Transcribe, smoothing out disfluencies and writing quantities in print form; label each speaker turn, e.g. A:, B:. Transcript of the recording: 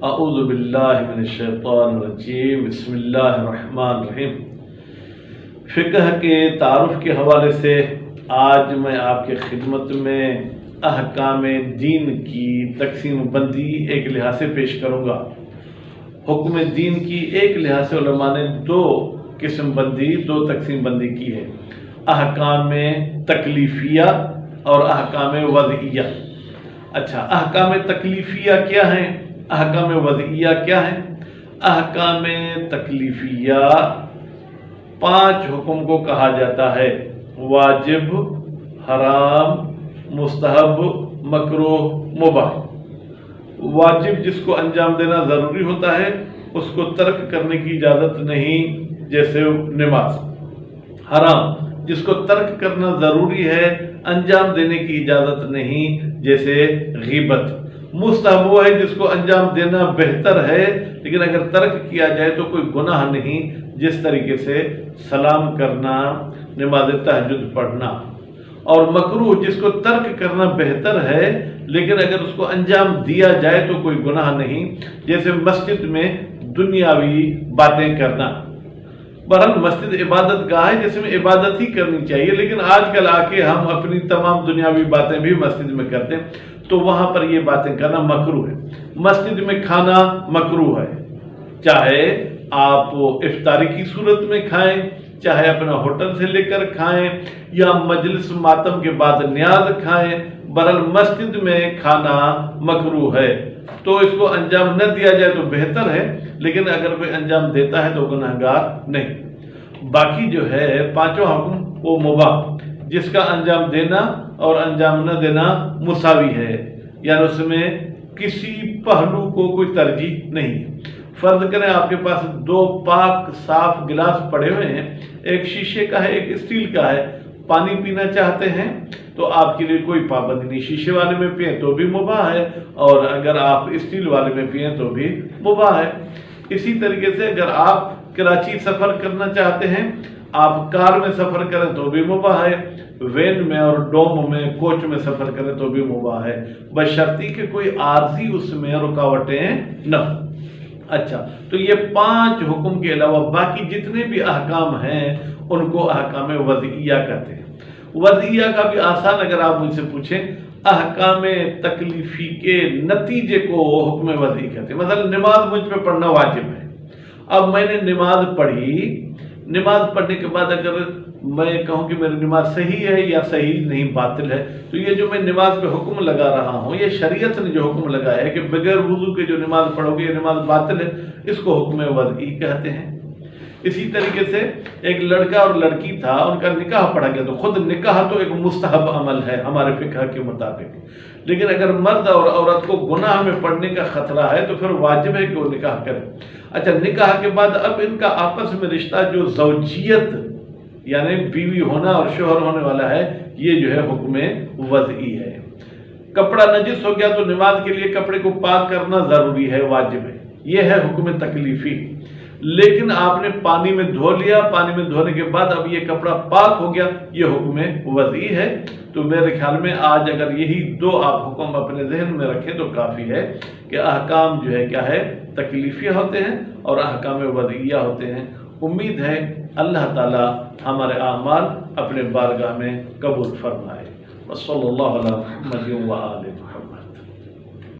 A: اعوذ باللہ من الشیطان الرجیم، بسم اللہ الرحمن الرحیم۔ فقہ کے تعارف کے حوالے سے آج میں آپ کے خدمت میں احکام دین کی تقسیم بندی ایک لحاظ سے پیش کروں گا۔ حکم دین کی ایک لحاظ سے علماء نے دو قسم بندی، دو تقسیم بندی کی ہے، احکام تکلیفیہ اور احکام وضعیہ۔ اچھا، احکام تکلیفیہ کیا ہیں، احکام وضعیہ کیا ہیں؟ احکام تکلیفیہ 5 حکم کو کہا جاتا ہے: واجب، حرام، مستحب، مکروہ، مباح۔ واجب جس کو انجام دینا ضروری ہوتا ہے اس کو ترک کرنے کی اجازت نہیں، جیسے نماز۔ حرام جس کو ترک کرنا ضروری ہے، انجام دینے کی اجازت نہیں، جیسے غیبت۔ مستحب وہ ہے جس کو انجام دینا بہتر ہے لیکن اگر ترک کیا جائے تو کوئی گناہ نہیں، جس طریقے سے سلام کرنا، نماز تہجد پڑھنا۔ اور مکروہ جس کو ترک کرنا بہتر ہے لیکن اگر اس کو انجام دیا جائے تو کوئی گناہ نہیں، جیسے مسجد میں دنیاوی باتیں کرنا۔ بہرحال مسجد عبادت گاہ ہے جس میں عبادت ہی کرنی چاہیے، لیکن آج کل آ کے ہم اپنی تمام دنیاوی باتیں بھی مسجد میں کرتے ہیں، تو وہاں پر یہ باتیں کرنا مکروہ ہے۔ مسجد میں کھانا مکروہ ہے، چاہے آپ افطاری کی صورت میں کھائیں، چاہے اپنا ہوٹل سے لے کر کھائیں، یا مجلس ماتم کے بعد نیاز کھائیں، بہرحال مسجد میں کھانا مکروہ ہے۔ تو اس کو انجام نہ دیا جائے تو بہتر ہے، لیکن اگر کوئی انجام دیتا ہے تو گناہگار نہیں۔ باقی جو ہے 5 حکم وہ مباح، جس کا انجام دینا اور انجام نہ دینا مساوی ہے، یعنی اس میں کسی پہلو کو کوئی ترجیح نہیں۔ فرض کریں آپ کے پاس 2 پاک صاف گلاس پڑے ہوئے ہیں، ایک شیشے کا ہے ایک اسٹیل کا ہے، پانی پینا چاہتے ہیں تو آپ کے لیے کوئی پابندی نہیں، شیشے والے میں پئیں تو بھی مباح ہے اور اگر آپ اسٹیل والے میں پئیں تو بھی مباح ہے۔ اسی طریقے سے اگر آپ کراچی سفر کرنا چاہتے ہیں، آپ کار میں سفر کریں تو بھی مباح ہے، وین میں اور ڈوم میں کوچ میں سفر کریں تو بھی مباح ہے، بشرطی کہ کوئی عارضی اس میں رکاوٹیں نہ ہوں۔ اچھا، تو یہ 5 حکم کے علاوہ باقی جتنے بھی احکام ہیں ان کو احکام وضعیہ کہتے ہیں۔ وضعیہ کا بھی آسان اگر آپ مجھ سے پوچھیں، احکام تکلیفی کے نتیجے کو حکم وضعی کہتے ہیں۔ مثلا نماز مجھ پہ پڑھنا واجب ہے، اب میں نے نماز پڑھی، نماز پڑھنے کے بعد اگر میں کہوں کہ میری نماز صحیح ہے یا صحیح نہیں، باطل ہے، تو یہ جو میں نماز پہ حکم لگا رہا ہوں، یہ شریعت نے جو حکم لگایا ہے کہ بغیر وضو کے جو نماز پڑھو گے یہ نماز باطل ہے، اس کو حکم وضعی کہتے ہیں۔ اسی طریقے سے ایک لڑکا اور لڑکی تھا، ان کا نکاح پڑھا گیا، تو خود نکاح تو ایک مستحب عمل ہے ہمارے فقہ کے مطابق، لیکن اگر مرد اور عورت کو گناہ میں پڑنے کا خطرہ ہے تو پھر واجب ہے کہ وہ نکاح کرے۔ اچھا، نکاح کے بعد اب ان کا آپس میں رشتہ جو زوجیت یعنی بیوی ہونا اور شوہر ہونے والا ہے، یہ جو ہے حکم وضعی ہے۔ کپڑا نجس ہو گیا تو نماز کے لیے کپڑے کو پاک کرنا ضروری ہے، واجب ہے، یہ ہے حکم تکلیفی۔ لیکن آپ نے پانی میں دھو لیا، پانی میں دھونے کے بعد اب یہ کپڑا پاک ہو گیا، یہ حکم وضعی ہے۔ تو میرے خیال میں آج اگر یہی 2 آپ حکم اپنے ذہن میں رکھیں تو کافی ہے کہ احکام جو ہے کیا ہے، تکلیفی ہوتے ہیں اور احکام وضعیہ ہوتے ہیں۔ امید ہے اللہ تعالی ہمارے اعمال اپنے بارگاہ میں قبول فرمائے۔ وصلی اللہ علی محمد و آل محمد۔